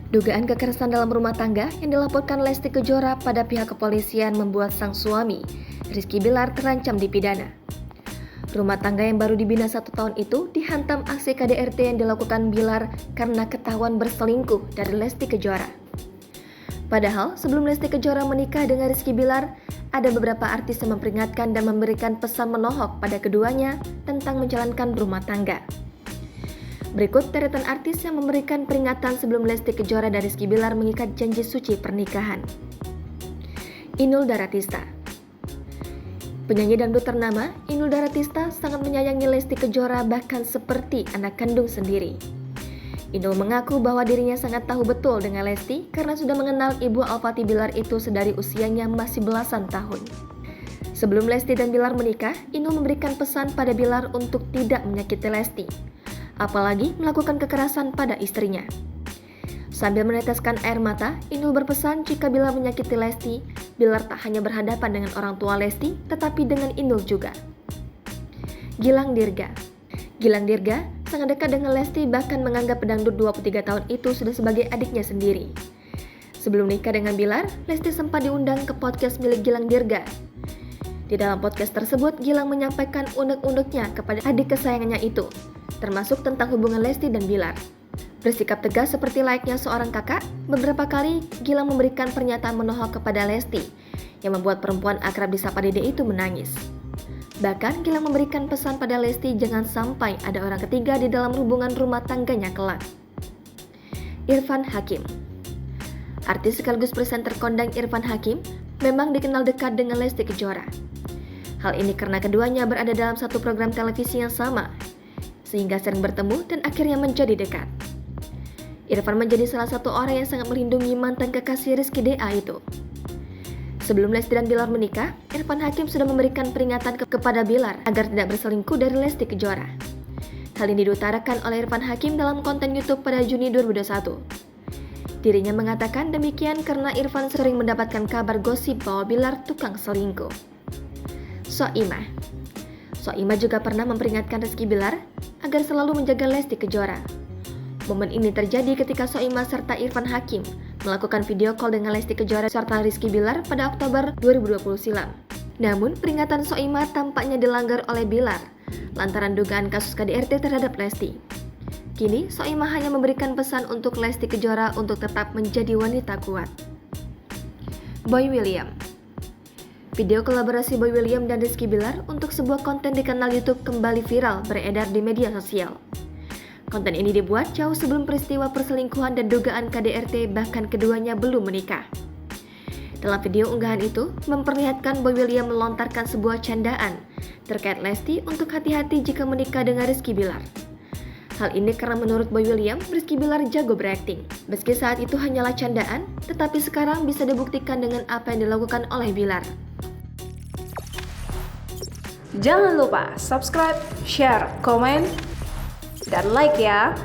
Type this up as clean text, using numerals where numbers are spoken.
Dugaan kekerasan dalam rumah tangga yang dilaporkan Lesti Kejora pada pihak kepolisian membuat sang suami, Rizky Bilar, terancam dipidana. Rumah tangga yang baru dibina 1 tahun itu dihantam aksi KDRT yang dilakukan Bilar karena ketahuan berselingkuh dari Lesti Kejora. Padahal sebelum Lesti Kejora menikah dengan Rizky Bilar, ada beberapa artis yang memperingatkan dan memberikan pesan menohok pada keduanya tentang menjalankan rumah tangga. Berikut deretan artis yang memberikan peringatan sebelum Lesti Kejora dan Rizky Bilar mengikat janji suci pernikahan. Inul Daratista. Penyanyi dangdut ternama, Inul Daratista sangat menyayangi Lesti Kejora bahkan seperti anak kandung sendiri. Inul mengaku bahwa dirinya sangat tahu betul dengan Lesti karena sudah mengenal ibu Alfati Bilar itu sedari usianya masih belasan tahun. Sebelum Lesti dan Bilar menikah, Inul memberikan pesan pada Bilar untuk tidak menyakiti Lesti, apalagi melakukan kekerasan pada istrinya. Sambil meneteskan air mata, Inul berpesan jika Bilar menyakiti Lesti, Bilar tak hanya berhadapan dengan orang tua Lesti, tetapi dengan Inul juga. Gilang Dirga. Gilang Dirga sangat dekat dengan Lesti, bahkan menganggap pedangdut 23 tahun itu sudah sebagai adiknya sendiri. Sebelum nikah dengan Bilar, Lesti sempat diundang ke podcast milik Gilang Dirga. Di dalam podcast tersebut, Gilang menyampaikan unek-uneknya kepada adik kesayangannya itu, termasuk tentang hubungan Lesti dan Bilar. Bersikap tegas seperti layaknya seorang kakak, beberapa kali Gilang memberikan pernyataan menohok kepada Lesti, yang membuat perempuan akrab disapa Dede itu menangis. Bahkan Gilang memberikan pesan pada Lesti jangan sampai ada orang ketiga di dalam hubungan rumah tangganya kelak. Irfan Hakim. Artis sekaligus presenter kondang Irfan Hakim memang dikenal dekat dengan Lesti Kejora. Hal ini karena keduanya berada dalam satu program televisi yang sama, sehingga sering bertemu dan akhirnya menjadi dekat. Irfan menjadi salah satu orang yang sangat melindungi mantan kekasih Rizky DA itu. Sebelum Lesti dan Bilar menikah, Irfan Hakim sudah memberikan peringatan kepada Bilar agar tidak berselingkuh dari Lesti Kejora. Hal ini diutarakan oleh Irfan Hakim dalam konten YouTube pada Juni 2021. Dirinya mengatakan demikian karena Irfan sering mendapatkan kabar gosip bahwa Bilar tukang selingkuh. Soimah. Soimah juga pernah memperingatkan Rizky Bilar agar selalu menjaga Lesti Kejora. Momen ini terjadi ketika Soimah serta Irfan Hakim melakukan video call dengan Lesti Kejora serta Rizky Bilar pada Oktober 2020 silam. Namun, peringatan Soimah tampaknya dilanggar oleh Bilar lantaran dugaan kasus KDRT terhadap Lesti. Kini, Soimah hanya memberikan pesan untuk Lesti Kejora untuk tetap menjadi wanita kuat. Boy William. Video kolaborasi Boy William dan Rizky Bilar untuk sebuah konten di kanal YouTube kembali viral beredar di media sosial. Konten ini dibuat jauh sebelum peristiwa perselingkuhan dan dugaan KDRT, bahkan keduanya belum menikah. Dalam video unggahan itu, memperlihatkan Boy William melontarkan sebuah candaan terkait Lesti untuk hati-hati jika menikah dengan Rizky Bilar. Hal ini karena menurut Boy William, Rizky Bilar jago berakting. Meski saat itu hanyalah candaan, tetapi sekarang bisa dibuktikan dengan apa yang dilakukan oleh Bilar. Jangan lupa subscribe, share, komen, dan like ya.